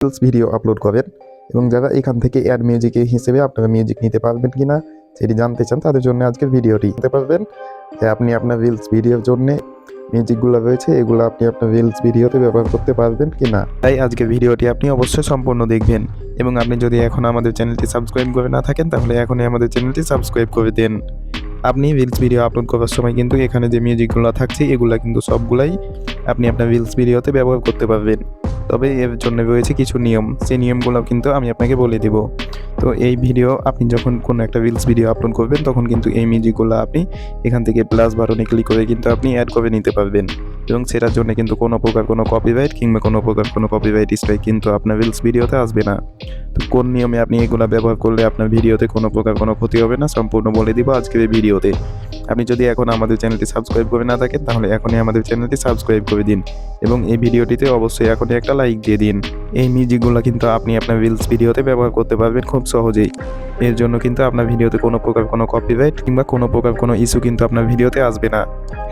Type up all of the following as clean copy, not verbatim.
Reels video upload করেন এবং যারা এখান থেকে অ্যাড মিউজিক হিসেবে আপনারা মিউজিক নিতে পারবেন কিনা সেটি জানতে চান, তাদের জন্য আজকের ভিডিওটি নিতে পারবেন যে আপনি আপনার রিলস ভিডিওর জন্য মিউজিকগুলো রয়েছে এগুলো আপনি আপনার রিলস ভিডিওতে ব্যবহার করতে পারবেন কিনা। তাই আজকের ভিডিওটি আপনি অবশ্যই সম্পূর্ণ দেখবেন এবং আপনি যদি এখন আমাদের চ্যানেলটি সাবস্ক্রাইব করে না থাকেন তাহলে এখনই আমাদের চ্যানেলটি সাবস্ক্রাইব করে দেন। আপনি রিলস ভিডিও আপলোড করার সময় কিন্তু এখানে যে মিউজিকগুলো থাকছে এগুলো কিন্তু সবগুলাই আপনি আপনার রিলস ভিডিওতে ব্যবহার করতে পারবেন, তবে এর জন্য রয়েছে কিছু নিয়ম, সেই নিয়মগুলো কিন্তু আমি আপনাকে বলে দেব। তো এই ভিডিও আপনি যখন কোনো একটা রিলস ভিডিও আপলোড করবেন তখন কিন্তু এই মিউজিকগুলো আপনি এখান থেকে প্লাস বাটনে ক্লিক করে কিন্তু আপনি অ্যাড করে নিতে পারবেন এবং সেটার জন্য কিন্তু কোনো প্রকার কোনো কপিরাইট কিংবা কোনো প্রকার কোনো কপিরাইট স্ট্রাইক কিন্তু আপনার রিলস ভিডিওতে আসবে না। তো কোন নিয়মে আপনি এগুলো ব্যবহার করলে আপনার ভিডিওতে কোনো প্রকার কোনো ক্ষতি হবে না সম্পূর্ণ বলে দিব আজকের এই ভিডিওতে। আপনি যদি এখন আমাদের চ্যানেলটি সাবস্ক্রাইব করে না থাকেন তাহলে এখনই আমাদের চ্যানেলটি সাবস্ক্রাইব করে দিন এবং এই ভিডিওটিতে অবশ্যই এখনই একটা লাইক দিয়ে দিন। এই মিউজিকগুলো কিন্তু আপনি আপনার রিলস ভিডিওতে ব্যবহার করতে পারবেন খুব সহজেই। এর জন্য কিন্তু আপনার ভিডিওতে কোনো প্রকার কোনো কপিরাইট কিংবা কোনো প্রকার কোনো ইস্যু কিন্তু আপনার ভিডিওতে আসবে না।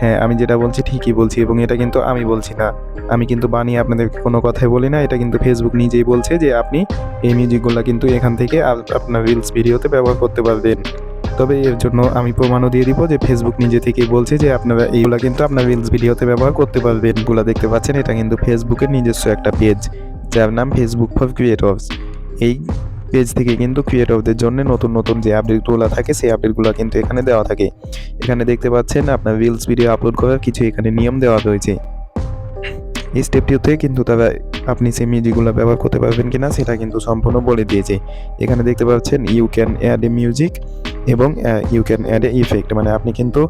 হ্যাঁ, আমি যেটা বলছি ঠিকই বলছি এবং এটা কিন্তু আমি বলছি না, আমি কিন্তু বানিয়ে আপনাদেরকে কোনো কথাই বলি না, এটা কিন্তু ফেসবুক নিজেই বলছে যে আপনি এই মিউজিকগুলো কিন্তু এখান থেকে আপনার রিলস ভিডিওতে ব্যবহার করতে পারবেন। তবে এর জন্য আমি প্রমাণও দিয়ে দিব যে ফেসবুক নিজে থেকেই বলছে যে আপনারা এইগুলো কিন্তু আপনার রিলস ভিডিওতে ব্যবহার করতে পারবেন। এগুলো দেখতে পাচ্ছেন এটা কিন্তু ফেসবুকের নিজস্ব একটা পেজ যার নাম ফেসবুক ফর ক্রিয়েটরস। এই পেজ থেকে কিন্তু ক্রিয়েটরদের জন্য নতুন নতুন যে আপডেটগুলো থাকে সেই আপডেটগুলো কিন্তু এখানে দেওয়া থাকে। এখানে দেখতে পাচ্ছেন আপনার রিলস ভিডিও আপলোড করার কিছু এখানে নিয়ম দেওয়া রয়েছে। এই স্টেপটিতে কিন্তু তারা আপনি সেই মিউজিকগুলো ব্যবহার করতে পারবেন কিনা সেটা কিন্তু সম্পূর্ণ বলে দিয়েছে। এখানে দেখতে পাচ্ছেন you can add a music এবং you can add a effect, মানে আপনি কিন্তু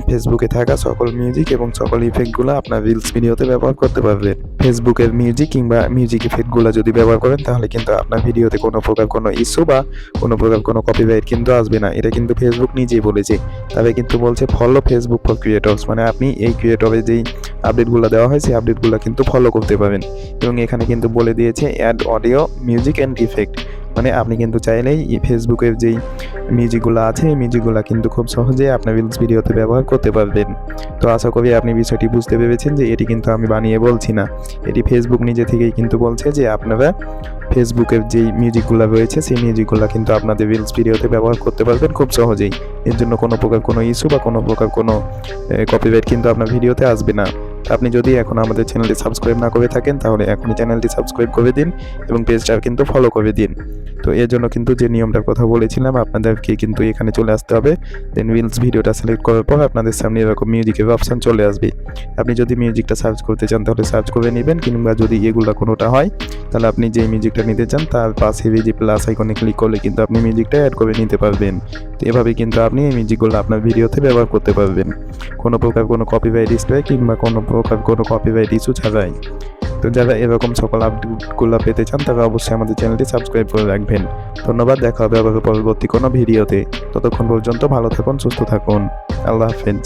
ফেসবুকে থাকা সকল মিউজিক এবং সকল ইফেক্টগুলো আপনার রিলস ভিডিওতে ব্যবহার করতে পারবেন। ফেসবুকের মিউজিক কিংবা মিউজিক ইফেক্টগুলো যদি ব্যবহার করেন তাহলে কিন্তু আপনার ভিডিওতে কোনো প্রকার কোনো ইস্যু বা কোনো প্রকার কোনো কপিরাইট কিন্তু আসবে না। এটা কিন্তু ফেসবুক নিজেই বলেছে। তবে কিন্তু বলছে ফলো ফেসবুক ফর ক্রিয়েটরস, মানে আপনি এই ক্রিয়েটরের যেই আপডেটগুলো দেওয়া হয় সেই আপডেটগুলো কিন্তু ফলো করতে পারেন। এবং এখানে কিন্তু বলে দিয়েছে add audio music and effect, মানে আপনি কিন্তু চাইলেই ফেসবুকের যেই মিউজিকগুলো আছে এই মিউজিকগুলো কিন্তু খুব সহজেই আপনার রিলস ভিডিওতে ব্যবহার করতে পারবেন। তো আশা করি আপনি বিষয়টি বুঝতে পেরেছেন যে এটি কিন্তু আমি বানিয়ে বলছি না, এটি ফেসবুক নিজে থেকেই কিন্তু বলছে যে আপনারা ফেসবুকের যেই মিউজিকগুলো রয়েছে সেই মিউজিকগুলো কিন্তু আপনাদের রিলস ভিডিওতে ব্যবহার করতে পারবেন খুব সহজেই। এর জন্য কোনো প্রকার কোনো ইস্যু বা কোনো প্রকার কোনো কপিরাইট কিন্তু আপনার ভিডিওতে আসবে না। আপনি যদি এখন আমাদের চ্যানেলটি সাবস্ক্রাইব না করে থাকেন তাহলে এখনই চ্যানেলটি সাবস্ক্রাইব করে দিন এবং পেজটা কিন্তু ফলো করে দিন। তো এর জন্য কিন্তু যে নিয়মটার কথা বলেছিলাম আপনাদেরকে কিন্তু এখানে চলে আসতে হবে, দেন রিলস ভিডিওটা সিলেক্ট করার পর আপনাদের সামনে এরকম মিউজিকের অপশান চলে আসবে। আপনি যদি মিউজিকটা সার্চ করতে চান তাহলে সার্চ করে নেবেন, কিংবা যদি এগুলো কোনোটা হয় তাহলে আপনি যেই মিউজিকটা নিতে চান তার পাশে যে প্লাস আইকনে ক্লিক করলে কিন্তু আপনি মিউজিকটা অ্যাড করে নিতে পারবেন। তো এভাবে কিন্তু আপনি এই মিউজিকগুলো আপনার ভিডিওতে ব্যবহার করতে পারবেন কোনো প্রকার কোনো কপিরাইট স্ট্রাইক কিংবা কোনো প্রকার কোনো কপিরাইট ইস্যু ছাড়াই। তো যারা এরকম সকল আপডেটগুলো পেতে চান তারা অবশ্যই আমাদের চ্যানেলটি সাবস্ক্রাইব করে রাখবেন। ধন্যবাদ, দেখা হবে আবার পরবর্তী কোনো ভিডিওতে। ততক্ষণ পর্যন্ত ভালো থাকুন, সুস্থ থাকুন, আল্লাহ হাফেজ।